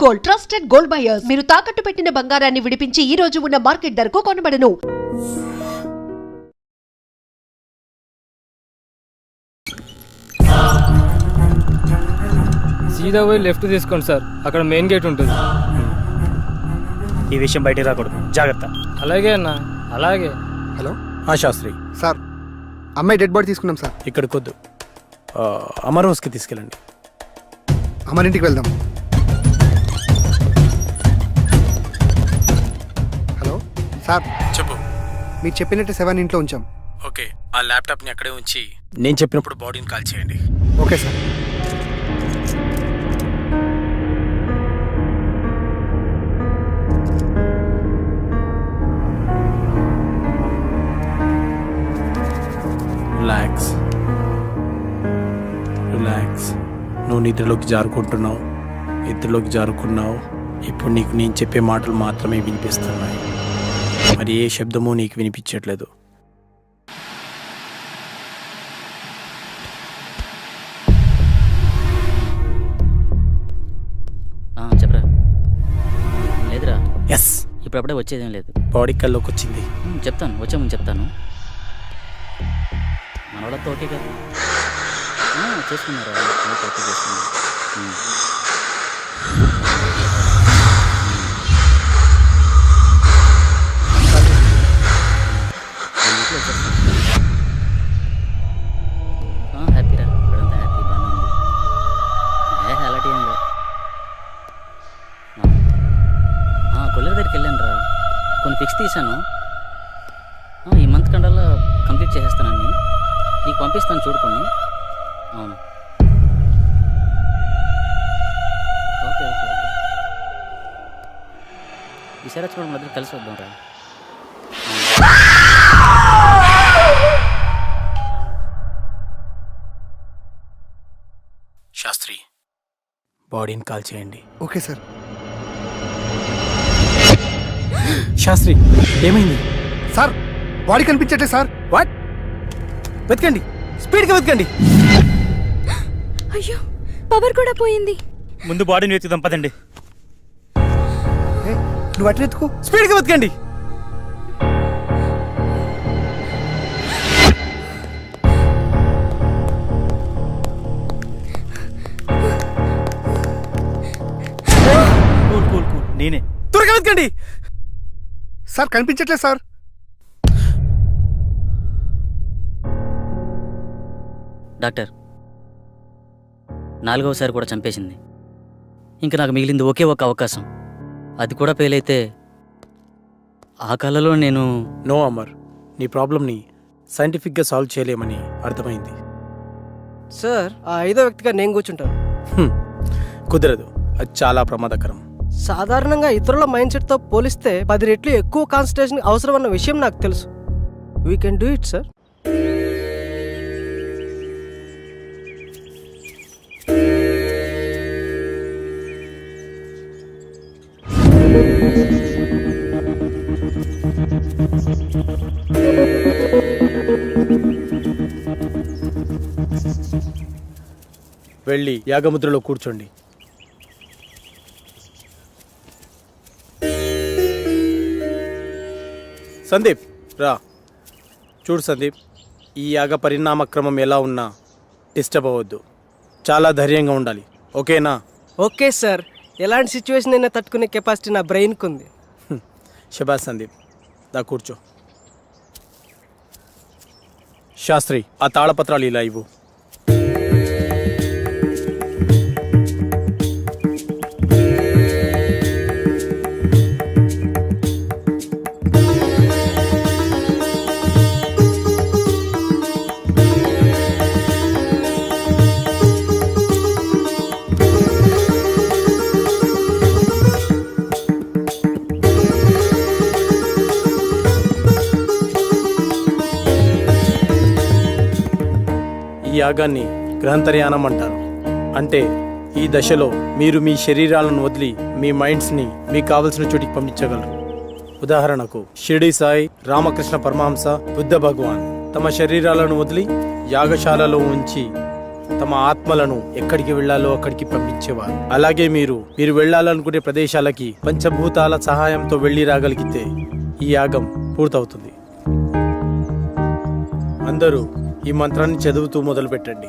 Gold, trusted gold buyers. మీరు తాకట్టు పెట్టిన బంగారాన్ని విడిపించి ఈ రోజు ఉన్న మార్కెట్ ధరకు కొనబడను. సీదా పోయి లెఫ్ట్ తీసుకోండి సార్, అక్కడ మెయిన్ గేట్ ఉంటుంది. ఈ విషయం బయటికి రాకూడదు, జాగ్రత్త. అలాగే అన్న, అలాగే. హలో శాస్త్రి సార్, అమ్మాయి డెడ్ బాడీ తీసుకున్నాం సార్. ఇక్కడికి వద్దు, అమర్ హౌస్కి తీసుకెళ్ళండి. అమ్మారింటికి వెళ్దాం. హలో సార్, చెప్పు. మీరు చెప్పినట్టు 7 ఇంట్లో ఉంచాం. ఓకే, ఆ ల్యాప్టాప్ని అక్కడే ఉంచి నేను చెప్పినప్పుడు బాడీని కాల్ చేయండి. Okay sir. Relax relax. నువ్వు నిద్రలోకి జారుకుంటున్నావు, నిద్రలోకి జారుకున్నావు. ఇప్పుడు నీకు నేను చెప్పే మాటలు మాత్రమే వినిపిస్తున్నాయి, మరి ఏ శబ్దమూ నీకు వినిపించట్లేదు. చెప్పరా. లేదురా, ఎస్, ఇప్పుడప్పుడే వచ్చేదేం లేదు. బాడీ కల్లోకి వచ్చింది. చెప్తాను, వచ్చే ముందు చెప్తాను. మనవాళ్ళతో ఓకే కదా, చేసుకున్నారా? ఓకే చేసుకున్నారు. హ్యాపీరా, ఇక్కడంతా హ్యాపీ, బాగానే ఉంది. అలాంటి ఏం లేదు. కొల్లెర దగ్గరికి వెళ్ళాను రా, కొన్ని ఫిక్స్ తీశాను. ఈ మంత్ కండల్లో కంప్లీట్ చేసేస్తానని నీకు పంపిస్తాను, చూడుకొని. అవును, ఓకే ఓకే ఓకే. ఈసారి వచ్చి కూడా మధ్యలో కలిసి వద్దాం రా. శాస్త్రి, బాడీని కాల్ చేయండి. Okay sir. శాస్త్రి, ఏమైంది సార్? బాడీ కనిపించట్లే సార్. వాట్? వెతకండి, స్పీడ్గా వెతకండి. అయ్యో, పవర్ కూడా పోయింది. ముందు బాడీని వెతుకుదాం, పదండి. నువ్వు అట్లా ఎత్తుకో. స్పీడ్గా వెతకండి. కూల్ కూల్ కూల్, నేనే. త్వరగా వెతకండి. సార్ కనిపించట్లేదు సార్. డాక్టర్, 4వసారి కూడా చంపేసింది. ఇంకా నాకు మిగిలింది ఒకే ఒక అవకాశం, అది కూడా ఫెయిల్ అయితే ఆ కళలో నేను... నో అమర్, నీ ప్రాబ్లమ్ని సైంటిఫిక్గా సాల్వ్ చేయలేమని అర్థమైంది. సార్, ఆ 5వ వ్యక్తిగా నేను కూర్చుంటాను. కుదరదు, అది చాలా ప్రమాదకరం. సాధారణంగా ఇతరుల మైండ్ సెట్తో పోలిస్తే 10 రెట్లు ఎక్కువ కాన్సన్ట్రేషన్ అవసరం అన్న విషయం నాకు తెలుసు. We can do it sir. వెళ్ళి యాగముద్రలో కూర్చోండి. సందీప్ రా. చూడు సందీప్, ఈ యాగ పరిణామక్రమం ఎలా ఉన్నా డిస్టర్బ్ అవ్వద్దు, చాలా ధైర్యంగా ఉండాలి, ఓకేనా? ఓకే సార్, ఎలాంటి సిచ్యువేషన్ అయినా తట్టుకునే కెపాసిటీ నా బ్రెయిన్కి ఉంది. శబాష్ సందీప్, దా కూర్చో. శాస్త్రి, ఆ తాళపత్రాలు ఇలా ఇవ్వు. ఈ యాగాన్ని గ్రహంతర్యానం అంటారు. అంటే ఈ దశలో మీరు మీ శరీరాలను వదిలి మీ మైండ్స్ని మీకు కావలసిన చోటికి పంపించగలరు. ఉదాహరణకు షిరిడి సాయి, రామకృష్ణ పరమహంస, బుద్ధ భగవాన్ తమ శరీరాలను వదిలి యాగశాలలో ఉంచి తమ ఆత్మలను ఎక్కడికి వెళ్ళాలో అక్కడికి పంపించేవారు. అలాగే మీరు వెళ్ళాలనుకునే ప్రదేశాలకి పంచభూతాల సహాయంతో వెళ్ళి రాగలిగితే ఈ యాగం పూర్తవుతుంది. అందరూ ఈ మంత్రాన్ని చదువుతూ మొదలు పెట్టండి.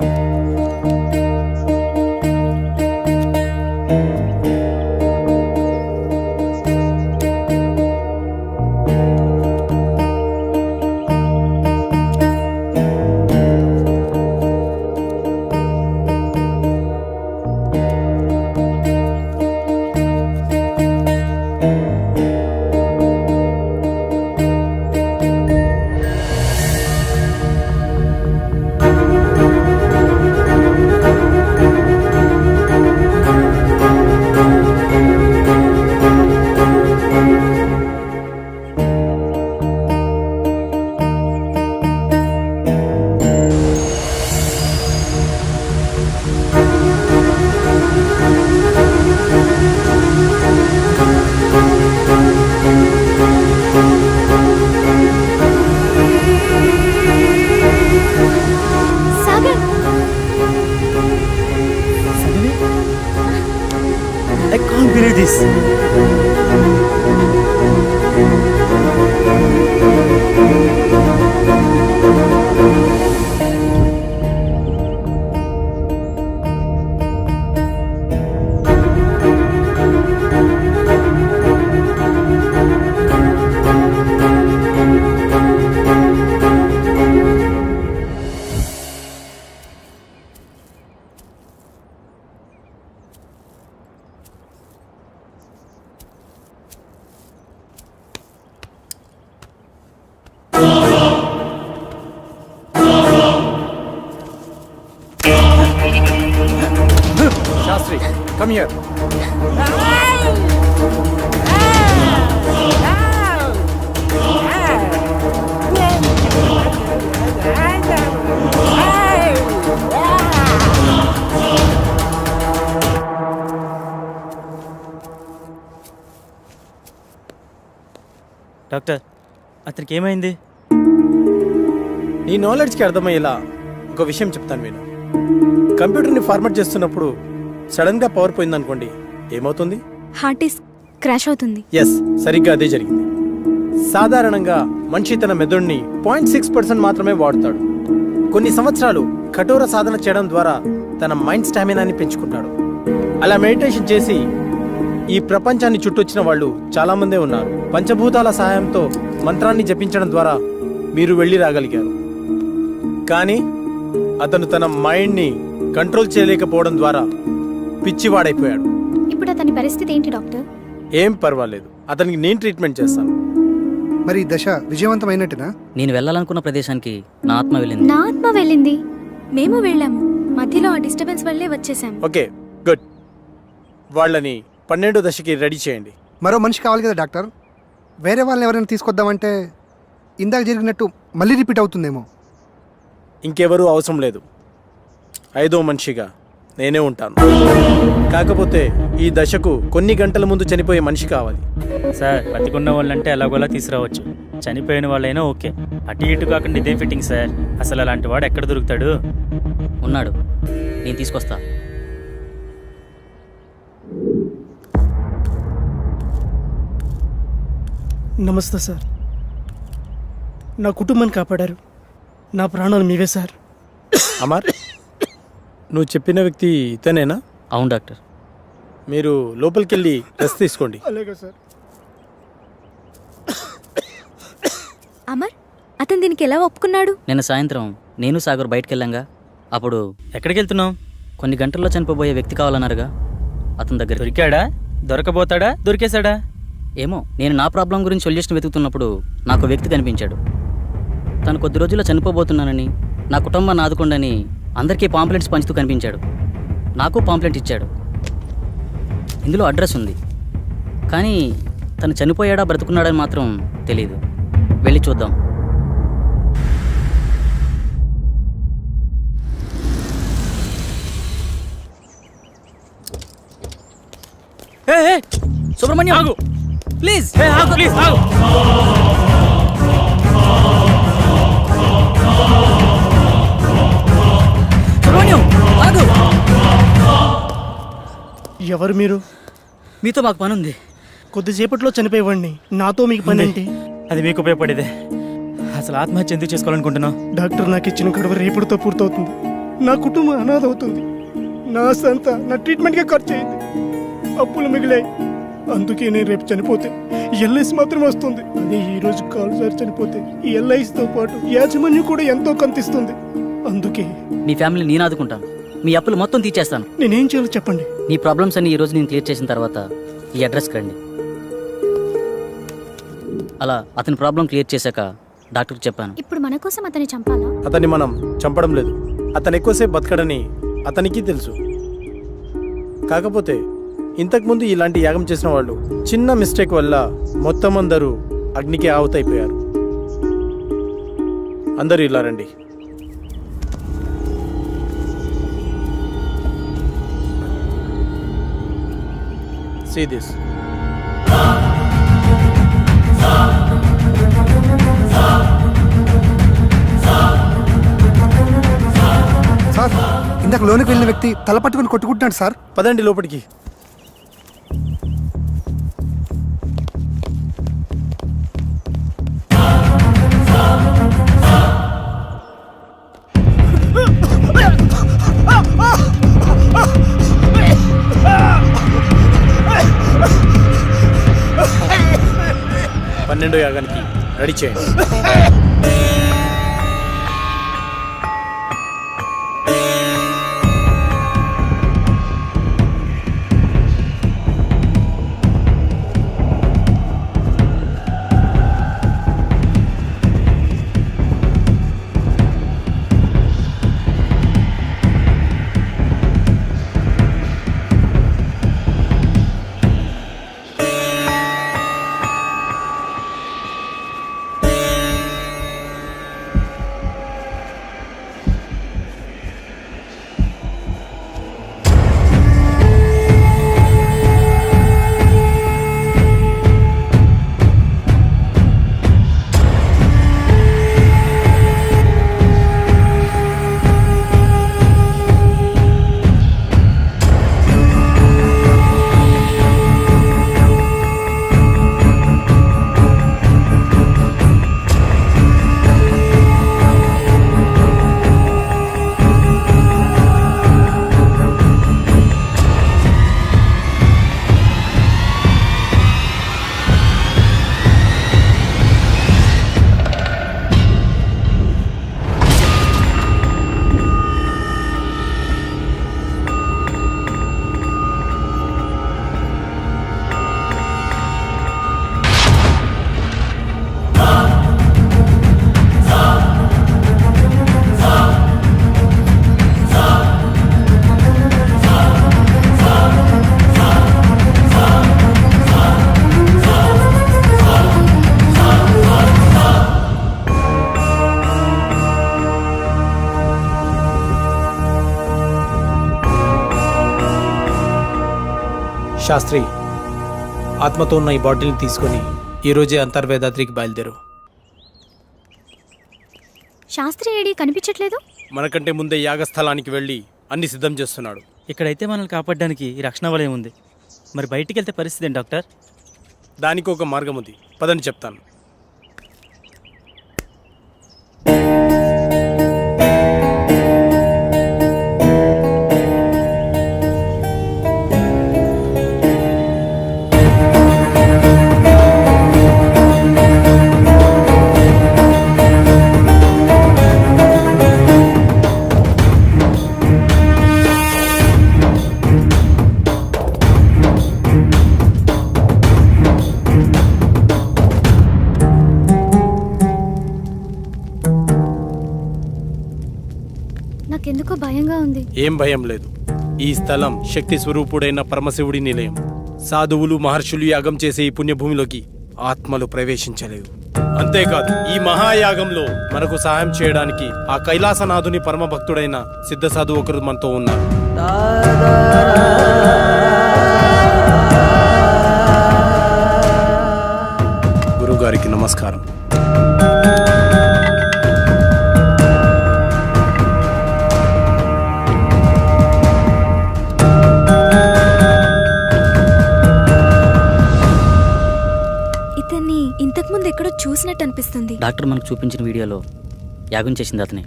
Sagar, I can't believe this. Shastri, come here. Doctor, అతనికి ఏమైంది? నీ నాలెడ్జ్కి అర్థమయ్యేలా ఒక విషయం చెప్తాను విను. కంప్యూటర్ని ఫార్మాట్ చేస్తున్నప్పుడు సడన్గా పవర్ పోయిందనుకోండి, ఏమవుతుంది? హార్డ్ డిస్క్ క్రాష్ అవుతుంది. ఎస్, సరిగ్గా అదే జరిగింది. సాధారణంగా మనిషి తన మెదడుని 0.6% మాత్రమే వాడుతాడు. కొన్ని సంవత్సరాలు కఠోర సాధన చేయడం ద్వారా తన మైండ్ స్టామినాని పెంచుకుంటాడు. అలా మెడిటేషన్ చేసి ఈ ప్రపంచాన్ని చుట్టొచ్చిన వాళ్ళు చాలామందే ఉన్నారు. పంచభూతాల సహాయంతో మంత్రాన్ని జపించడం ద్వారా మీరు వెళ్ళి రాగలిగారు. కానీ అతను తన మైండ్ని కంట్రోల్ చేయలేకపోవడం ద్వారా పిచ్చివాడైపోయాడు. ఇప్పుడు అతని పరిస్థితి ఏంటి డాక్టర్? ఏం పర్వాలేదు, అతనికి నేను ట్రీట్మెంట్ చేస్తాను. మరి ఈ దశ విజయవంతమైనట్టునా? నేను వెళ్ళాలనుకున్న ప్రదేశానికి నా ఆత్మ వెళ్ళింది. నా ఆత్మ వెళ్ళింది. మేము వెళ్ళాము. మధ్యలో ఆ డిస్టర్బెన్స్ వల్లే వచ్చేసాం. Okay, good. వాళ్ళని 12వ దశకి రెడీ చేయండి. మరో మనిషి కావాలి కదా డాక్టర్. వేరే వాళ్ళని ఎవరైనా తీసుకొద్దామంటే ఇందాక జరిగినట్టు మళ్ళీ రిపీట్ అవుతుందేమో. ఇంకెవరూ అవసరం లేదు. 5వ మనిషిగా నేనే ఉంటాను. కాకపోతే ఈ దశకు కొన్ని గంటల ముందు చనిపోయే మనిషి కావాలి. సార్, బతికున్న వాళ్ళంటే ఎలాగోలా తీసుకురావచ్చు. చనిపోయిన వాళ్ళైనా ఓకే. అటు ఇటు కాకుండా ఇదేం ఫిట్టింగ్ సార్? అసలు అలాంటి వాడు ఎక్కడ దొరుకుతాడు? ఉన్నాడు, నేను తీసుకొస్తా. నమస్తే సార్. నా కుటుంబాన్ని కాపాడారు. నా ప్రాణాలు మీవే సార్. అమర్, నువ్వు చెప్పిన వ్యక్తి ఇతనేనా? అవును డాక్టర్. మీరు లోపలికి వెళ్ళి రెస్ట్ తీసుకోండి. అలాగే సార్. అమర్, అతను దీనికి ఎలా ఒప్పుకున్నాడు? నిన్న సాయంత్రం నేను సాగర్ బయటకు వెళ్ళాంగా. అప్పుడు ఎక్కడికి వెళ్తున్నావు? కొన్ని గంటల్లో చనిపోబోయే వ్యక్తి కావాలన్నారుగా, అతని దగ్గర. దొరికాడా? దొరకబోతాడా? దొరికేశాడా? ఏమో, నేను నా ప్రాబ్లం గురించి సొల్యూషన్ వెతుకుతున్నప్పుడు నాకు వ్యక్తి కనిపించాడు. తను కొద్ది రోజుల్లో చనిపోబోతున్నానని, నా కుటుంబాన్ని ఆదుకోండని అందరికీ పాంప్లెంట్స్ పంచుతూ కనిపించాడు. నాకు పాంప్లెంట్ ఇచ్చాడు. ఇందులో అడ్రస్ ఉంది. కానీ తను చనిపోయాడా బ్రతుకున్నాడని మాత్రం తెలియదు. వెళ్ళి చూద్దాం. సుబ్రహ్మణ్యం, ఆగు ప్లీజ్. ప్లీజ్ ఆగు. సుబ్రహ్మణ్యం, ఆగు! ఎవరు మీరు? మీతో మాకు పని ఉంది. కొద్దిసేపట్లో చనిపోయేవాడిని, నాతో మీకు పని ఏంటి? అది మీకు ఉపయోగపడేదే. అసలు ఆత్మహత్య ఎందుకు చేసుకోవాలనుకుంటున్నావు? డాక్టర్ నాకు ఇచ్చిన గడువు రేపటితో పూర్తవుతుంది. నా కుటుంబం అనాథ అవుతుంది. నా సంత నా ట్రీట్మెంట్కే ఖర్చు అయింది. అప్పులు మిగిలాయి. అందుకే నేను రేపు చనిపోతే ఎల్ఐసి మాత్రం వస్తుంది. అదే ఈ రోజు కాలుసారి చనిపోతే ఈ ఎల్ఐసితో పాటు యాజమాన్యం కూడా ఎంతో కంతిస్తుంది. అందుకే మీ ఫ్యామిలీ నేను ఆదుకుంటాను. మీ అప్పులు మొత్తం తీర్చేస్తాను. నేనేం చేయాలో చెప్పండి. మీ ప్రాబ్లమ్స్ అన్ని ఈ రోజు నేను క్లియర్ చేసిన తర్వాత ఈ అడ్రస్కి రండి. అలా అతని ప్రాబ్లం క్లియర్ చేశాక డాక్టర్కి చెప్పాను. ఇప్పుడు మన కోసం అతన్ని చంపాలా? అతన్ని మనం చంపడం లేదు. అతను ఎక్కువసేపు బతకడని అతనికి తెలుసు. కాకపోతే ఇంతకుముందు ఇలాంటి యాగం చేసిన వాళ్ళు చిన్న మిస్టేక్ వల్ల మొత్తం అందరూ అగ్నికి ఆహుతైపోయారు. అందరూ ఇలా రండి. See this. సార్, ఇందాక లోనికి వెళ్ళిన వ్యక్తి తల పట్టుకుని కొట్టుకుంటున్నాడు సార్. పదండి లోపలికి. పన్నెండో యాగానికి రెడీ చేయండి. శాస్త్రి, ఆత్మతో ఉన్న ఈ బాటిల్ని తీసుకొని ఈరోజే అంతర్వేదాద్రికి బయలుదేరు. శాస్త్రి ఏడి కనిపించట్లేదు. మనకంటే ముందే యాగస్థలానికి వెళ్ళి అన్ని సిద్ధం చేస్తున్నాడు. ఇక్కడైతే మనల్ని కాపాడడానికి ఈ రక్షణ వలయం ఉంది. మరి బయటికి వెళ్తే పరిస్థితి ఏంటి డాక్టర్? దానికి ఒక మార్గం ఉంది, పదని చెప్తాను. నాకెందుకో భయంగా ఉంది. ఏం భయం లేదు. ఈ స్థలం శక్తి స్వరూపుడైన పరమశివుడి నిలయం. సాధువులు మహర్షులు యాగం చేసే ఈ పుణ్యభూమిలోకి ఆత్మలు ప్రవేశించలేవు. అంతేకాదు, ఈ మహాయాగంలో మనకు సహాయం చేయడానికి ఆ కైలాసనాథుని పరమ భక్తుడైన సిద్ధ సాధువు ఒకరు మనతో ఉన్నారు. గురువుగారికి నమస్కారం. చూసినట్టు అనిపిస్తుంది. డాక్టర్ మనకు చూపించిన వీడియోలో యాగం చేసింది అతనే.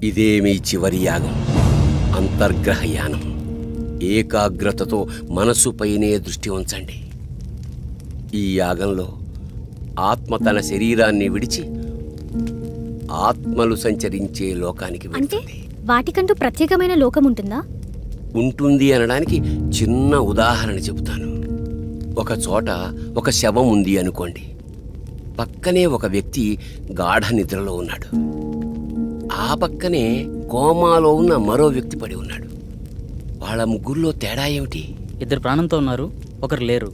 ఇదే మీ చివరి యాగం, అంతర్గ్రహ యానం. ఏకాగ్రతతో మనసుపైనే దృష్టి ఉంచండి. ఈ యాగంలో ఆత్మ తన శరీరాన్ని విడిచి ఆత్మలు సంచరించే లోకానికి అంటే వెళ్తుంది. వాటికంటూ ప్రత్యేకమైన లోకం ఉంటుందా? ఉంటుంది అనడానికి చిన్న ఉదాహరణ చెబుతాను. ఒక చోట ఒక శవం ఉంది అనుకోండి. పక్కనే ఒక వ్యక్తి గాఢ నిద్రలో ఉన్నాడు. ఆ పక్కనే కోమాలో ఉన్న మరో వ్యక్తి పడి ఉన్నాడు. వాళ్ళ ముగ్గురులో తేడా ఏమిటి? ఇద్దరు ప్రాణంతో ఉన్నారు, ఒకరు లేరు.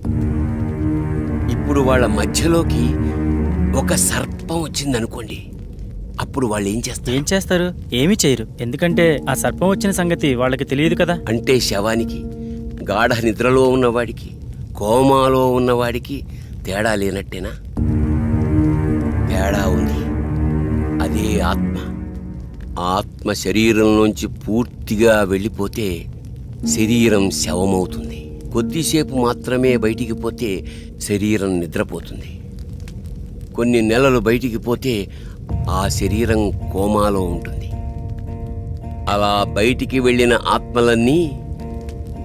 ఇప్పుడు వాళ్ళ మధ్యలోకి ఒక సర్పం వచ్చిందనుకోండి. అప్పుడు వాళ్ళు ఏం చేస్తారు? ఏం చేస్తారు? ఏమీ చేయరు. ఎందుకంటే ఆ సర్పం వచ్చిన సంగతి వాళ్ళకి తెలియదు కదా. అంటే శవానికి, గాఢ నిద్రలో ఉన్నవాడికి, కోమాలో ఉన్నవాడికి తేడా లేనట్టేనా? తేడా ఉంది. అదే ఆత్మ. ఆత్మ శరీరంలోంచి పూర్తిగా వెళ్ళిపోతే శరీరం శవమవుతుంది. కొద్దిసేపు మాత్రమే బయటికి పోతే శరీరం నిద్రపోతుంది. కొన్ని నెలలు బయటికి పోతే ఆ శరీరం కోమాలో ఉంటుంది. అలా బయటికి వెళ్ళిన ఆత్మలన్నీ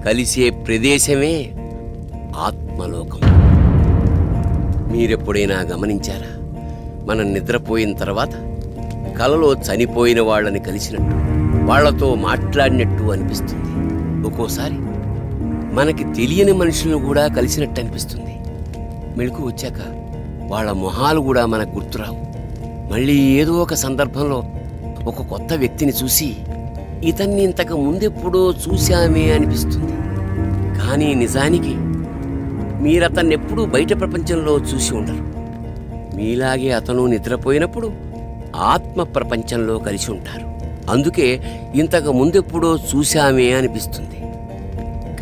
కలిసే ప్రదేశమే ఆత్మలోకం. మీరెప్పుడైనా గమనించారా? మనం నిద్రపోయిన తర్వాత కలలో చనిపోయిన వాళ్ళని కలిసినట్టు, వాళ్లతో మాట్లాడినట్టు అనిపిస్తుంది. ఒక్కోసారి మనకి తెలియని మనుషులను కూడా కలిసినట్టు అనిపిస్తుంది. మెలకు వచ్చాక వాళ్ళ మొహాలు కూడా మనకు గుర్తురావు. మళ్ళీ ఏదో ఒక సందర్భంలో ఒక కొత్త వ్యక్తిని చూసి ఇతన్ని ఇంతకు ముందెప్పుడో చూశామే అనిపిస్తుంది. కానీ నిజానికి మీరతన్నెప్పుడూ బయట ప్రపంచంలో చూసి ఉండరు. మీలాగే అతను నిద్రపోయినప్పుడు ఆత్మ ప్రపంచంలో కలిసి ఉంటారు. అందుకే ఇంతకు ముందెప్పుడో చూశామే అనిపిస్తుంది.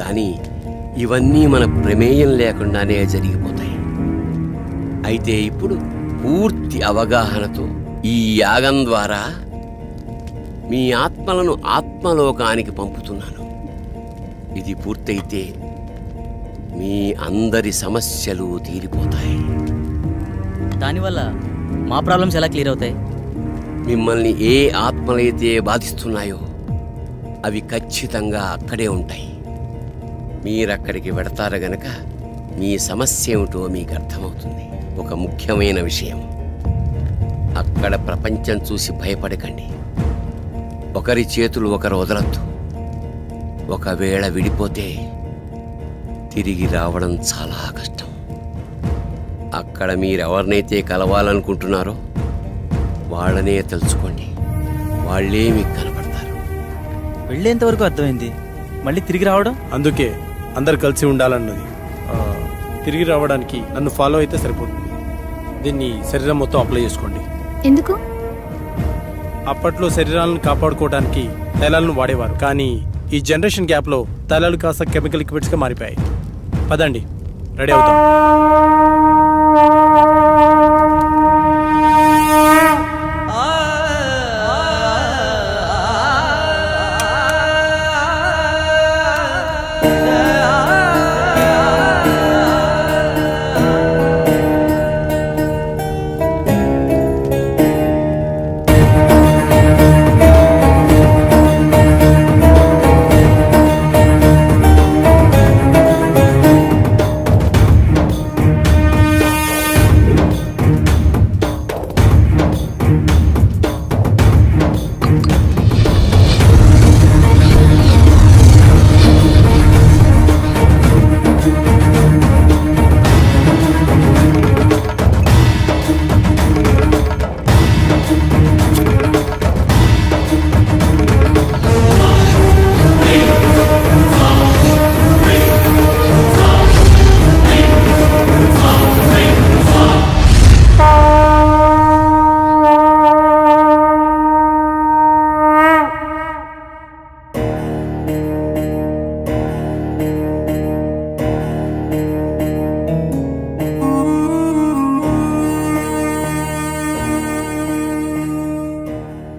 కానీ ఇవన్నీ మన ప్రమేయం లేకుండానే జరిగిపోతాయి. అయితే ఇప్పుడు పూర్తి అవగాహనతో ఈ యాగం ద్వారా మీ ఆత్మలను ఆత్మలోకానికి పంపుతున్నాను. ఇది పూర్తయితే మీ అందరి సమస్యలు తీరిపోతాయి. దానివల్ల మా ప్రాబ్లమ్స్ ఎలా క్లియర్ అవుతాయి? మిమ్మల్ని ఏ ఆత్మలైతే బాధిస్తున్నాయో అవి ఖచ్చితంగా అక్కడే ఉంటాయి. మీరక్కడికి వెడతారు గనక మీ సమస్య ఏమిటో మీకు అర్థమవుతుంది. ఒక ముఖ్యమైన విషయం, అక్కడ ప్రపంచం చూసి భయపడకండి. ఒకరి చేతులు ఒకరు వదలొద్దు. ఒకవేళ విడిపోతే తిరిగి రావడం చాలా కష్టం. అక్కడ మీరెవరినైతే కలవాలనుకుంటున్నారో వాళ్ళనే తెలుసుకోండి. వాళ్ళే మీకు కనపడతారు. వెళ్ళేంత వరకు అర్థమైంది, మళ్ళీ తిరిగి రావడం. అందుకే అందరు కలిసి ఉండాలన్నది. తిరిగి రావడానికి నన్ను ఫాలో అయితే సరిపోతుంది. దీన్ని శరీరం మొత్తం అప్లై చేసుకోండి. ఎందుకు? అప్పట్లో శరీరాలను కాపాడుకోవడానికి తైలాలను వాడేవారు. కానీ ఈ జనరేషన్ గ్యాప్లో తైలాలు కాస్త కెమికల్ లిక్విడ్స్గా మారిపోయాయి. పదండి, రెడీ అవుతాం.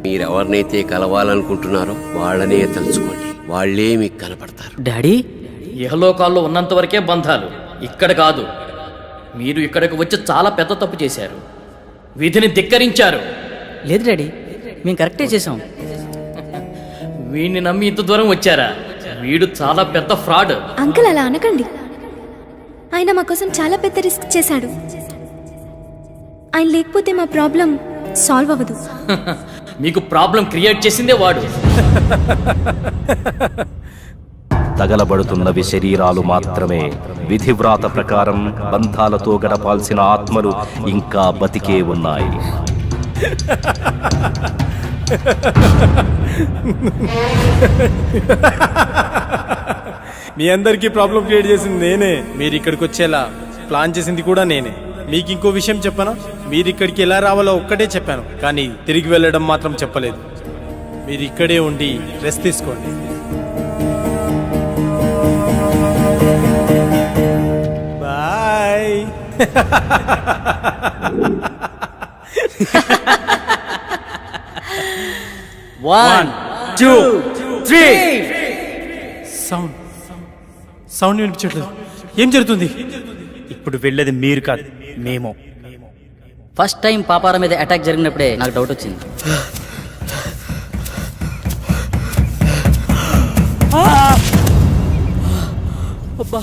మీరెవరినైతే కలవాలనుకుంటున్నారో వాళ్ళనే తలుచుకోండి. వాళ్ళే మీకు కనపడతారు. డాడీ, ఇహలోకాల్లో ఉన్నంత వరకే బంధాలు, ఇక్కడ కాదు. మీరు ఇక్కడికి వచ్చి చాలా పెద్ద తప్పు చేశారు. విధిని ధిక్కరించారు. లేదు డాడీ, మేము కరెక్టే చేసాం. వీడిని నమ్మి ఇంత దూరం వచ్చారా? వీడు చాలా పెద్ద ఫ్రాడ్. అంకుల్ అలా అనకండి. ఆయన మా కోసం చాలా పెద్ద రిస్క్ చేశాడు. ఆయన లేకపోతే మా ప్రాబ్లం సాల్వ్ అవ్వదు. మీకు ప్రాబ్లం క్రియేట్ చేసిందే వాడు. తగలబడుతున్నవి శరీరాలు మాత్రమే. విధివ్రాత ప్రకారం బంధాలతో గడపాల్సిన ఆత్మలు ఇంకా బతికే ఉన్నాయి. మీ అందరికీ ప్రాబ్లం క్రియేట్ చేసింది నేనే. మీరు ఇక్కడికి వచ్చేలా ప్లాన్ చేసింది కూడా నేనే. మీకు ఇంకో విషయం చెప్పనా? మీరు ఇక్కడికి ఎలా రావాలో ఒక్కటే చెప్పాను, కానీ తిరిగి వెళ్ళడం మాత్రం చెప్పలేదు. మీరు ఇక్కడే ఉండి రెస్ట్ తీసుకోండి. బాయ్. 1, 2, 3. సౌండ్ వినిపించట్లేదు. ఏం జరుగుతుంది? ఇప్పుడు వెళ్ళేది మీరు కాదు, మేము. ఫస్ట్ టైం పాపారా మీద అటాక్ జరిగినప్పుడే నాకు డౌట్ వచ్చింది. అబ్బా,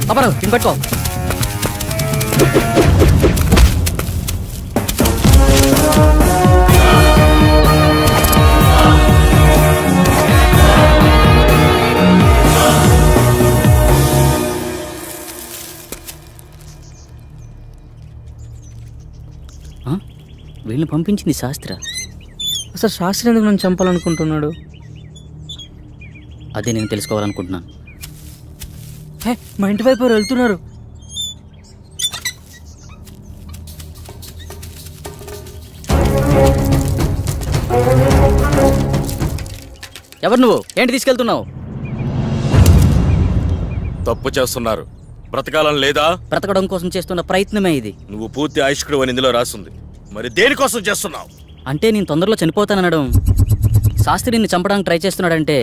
పాపారావు దీన్ని పట్టుకో. వీళ్ళని పంపించింది శాస్త్ర. అసలు శాస్త్రి ఎందుకు నన్ను చంపాలనుకుంటున్నాడు? అదే నేను తెలుసుకోవాలనుకుంటున్నాను. మా ఇంటి వైపు వెళ్తున్నారు. ఎవరు నువ్వు? ఏంటి తీసుకెళ్తున్నావు? తప్పు చేస్తున్నారు. బ్రతకాలం లేదా? బ్రతకడం కోసం చేస్తున్న ప్రయత్నమే ఇది. నువ్వు పూర్తి ఆయుష్కుడు అని ఇందులో రాస్తుంది. మరి దేనికోసం చేస్తున్నావు? అంటే నేను తొందరలో చనిపోతానడం. శాస్త్రిని చంపడానికి ట్రై చేస్తున్నాడంటే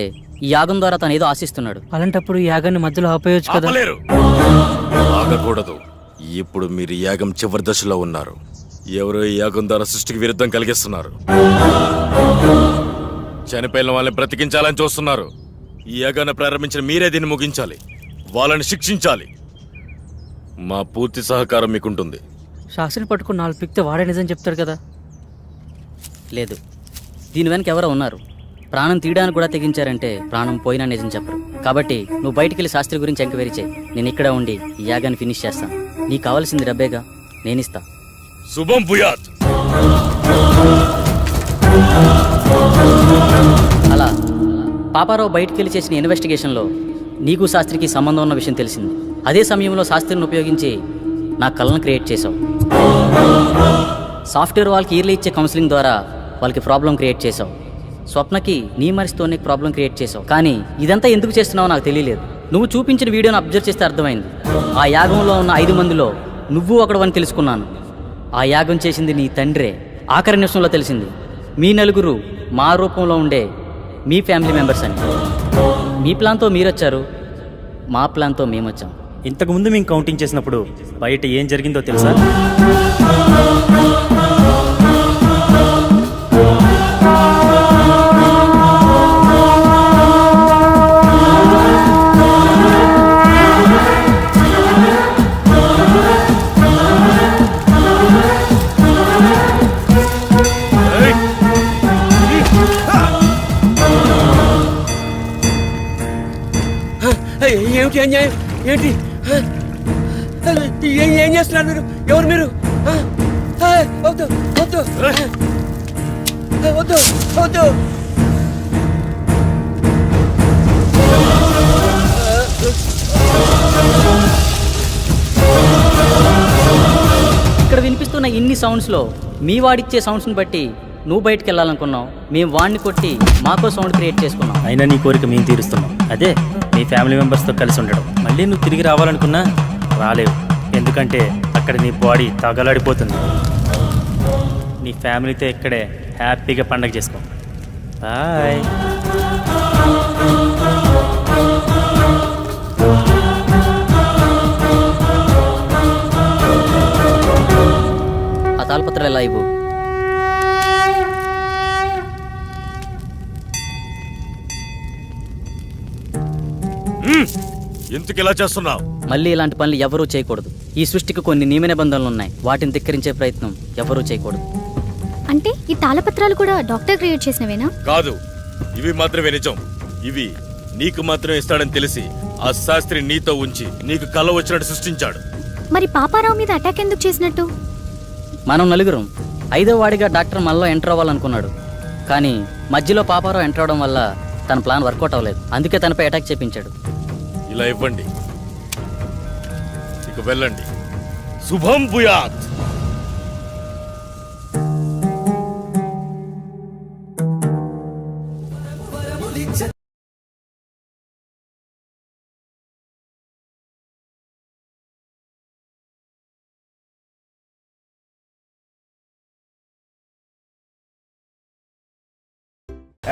ఈ యాగం ద్వారా తను ఏదో ఆశిస్తున్నాడు. అలాంటప్పుడు ఈ యాగాన్ని మధ్యలో ఆపేయొచ్చు కదా. ఆపలేరు. ఆగకూడదు. ఇప్పుడు మీరు యాగం చివరి దశలో ఉన్నారు. ఎవరో ఈ యాగం ద్వారా సృష్టికి విరుద్ధం కలిగిస్తున్నారు. చనిపోయిన వాళ్ళని బ్రతికించాలని చూస్తున్నారు. ఈ యాగాన్ని ప్రారంభించిన మీరే దీన్ని ముగించాలి. వాళ్ళని శిక్షించాలి. మా పూర్తి సహకారం మీకుంటుంది. శాస్త్రిని పట్టుకుని 4 పిక్తే వాడే నిజం చెప్తాడు కదా. లేదు, దీని వెనక ఎవరో ఉన్నారు. ప్రాణం తీయడానికి కూడా తెగించారంటే ప్రాణం పోయినా నిజం చెప్పరు. కాబట్టి నువ్వు బయటికి వెళ్ళి శాస్త్రి గురించి ఎంక్వైరీ చేయి. నేను ఇక్కడ ఉండి ఈ యాగాన్ని ఫినిష్ చేస్తాను. నీకు కావాల్సింది డబ్బేగా, నేనిస్తా. శుభం భూయాత్. అలా పాపారావు బయటికి వెళ్ళి చేసిన ఇన్వెస్టిగేషన్లో నీకు శాస్త్రికి సంబంధం ఉన్న విషయం తెలిసింది. అదే సమయంలో శాస్త్రిని ఉపయోగించి నా కళ్ళను క్రియేట్ చేసావు. సాఫ్ట్వేర్ వాళ్ళకి ఇయర్లీ ఇచ్చే కౌన్సిలింగ్ ద్వారా వాళ్ళకి ప్రాబ్లం క్రియేట్ చేసావు. స్వప్నకి నీ మరిస్తోనే ప్రాబ్లం క్రియేట్ చేసావు. కానీ ఇదంతా ఎందుకు చేస్తున్నావో నాకు తెలియలేదు. నువ్వు చూపించిన వీడియోని అబ్జర్వ్ చేస్తే అర్థమైంది. ఆ యాగంలో ఉన్న 5 మందిలో నువ్వు ఒకడవని తెలుసుకున్నాను. ఆ యాగం చేసింది నీ తండ్రే. ఆఖరి నిమిషంలో తెలిసింది మీ నలుగురు మా రూపంలో ఉండే మీ ఫ్యామిలీ మెంబర్స్ అని. మీ ప్లాన్తో మీరొచ్చారు, మా ప్లాన్తో మేమొచ్చాం. ఇంతకుముందు మేము కౌంటింగ్ చేసినప్పుడు బయట ఏం జరిగిందో తెలుసా? ఏమిటి అన్యాయం? ఏంటి ఏం చేస్తున్నారు మీరు? ఎవరు మీరు? వద్దు వద్దు వద్దు వద్దు. ఇక్కడ వినిపిస్తున్న ఇన్ని సౌండ్స్లో మీ వాడిచ్చే సౌండ్స్ని బట్టి నువ్వు బయటికి వెళ్ళాలనుకున్నావు, మేము వాడిని కొట్టి మాకో సౌండ్ క్రియేట్ చేసుకున్నాం. అయినా నీ కోరిక మేము తీరుస్తున్నాం. అదే నీ ఫ్యామిలీ మెంబర్స్తో కలిసి ఉండడం. మళ్ళీ నువ్వు తిరిగి రావాలనుకున్నా రాలేవు, ఎందుకంటే అక్కడ నీ బాడీ తగలాడిపోతుంది. నీ ఫ్యామిలీతో ఇక్కడే హ్యాపీగా పండగ చేసుకో. బాయ్. ఆ తాళపత్రాలు ఎలా ఇవ్వు. ఎందుకు ఇలా చేస్తున్నావు? మళ్ళీ ఇలాంటి పనులు ఎవరూ చేయకూడదు. ఈ సృష్టికి కొన్ని నియమ నిబంధనలు ఉన్నాయి, వాటిని ధిక్కరించే ప్రయత్నం ఎవరూ చేయకూడదు. అంటే ఈ తాళపత్రాలు కూడా డాక్టర్ క్రియేట్ చేసినవేనా? కాదు, ఇవి మాత్రమే నిజం. ఇవి నీకు మాత్రమే ఇస్తాడని తెలిసి ఆ శాస్త్రి నీతో ఉంచి నీకు కల వచ్చినట్టు సృష్టించాడు. మరి పాపారావు మీద అటాక్ ఎందుకు చేసినట్టు? మనం నలుగురం 5వ వాడిగా డాక్టర్ మనలో ఎంటర్ అవ్వాలనుకున్నాడు. కానీ మధ్యలో పాపారావు ఎంటర్ అవడం వల్ల తన ప్లాన్ వర్కౌట్ అవ్వలేదు. అందుకే తనపై అటాక్ చేపించాడు. ఇలా ఇవ్వండి, ఇక వెళ్ళండి. శుభం భూయాత్.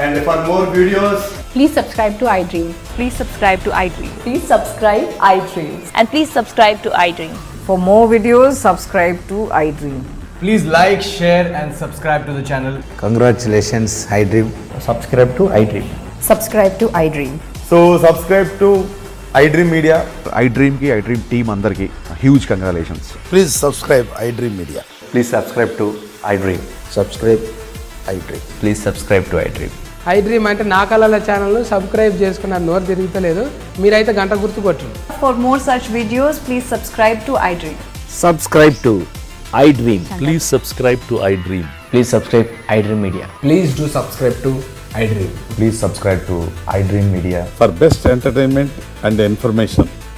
And for more videos, Please subscribe to iDream. Please subscribe to iDream. Please subscribe iDream. And please subscribe to iDream. For more videos, subscribe to iDream. please like, share and subscribe to the channel. Congratulations, iDream. Subscribe to iDream. Subscribe to iDream. So subscribe to iDream Media. iDream की iDream team अंदर की huge congratulations. Please subscribe iDream Media. Please subscribe to iDream. Subscribe iDream. Please subscribe to iDream. iDream అంటే నా కళల channel subscribe చేసుకున్నారు, నోరు తిరుగుతలేదు. మీరైతే గంట గుర్తు కొట్టండి. For more such videos, please subscribe to iDream. Subscribe to iDream. Please subscribe to iDream. Please subscribe iDream Media. Please do subscribe to iDream. Please subscribe to iDream Media. For best entertainment and information.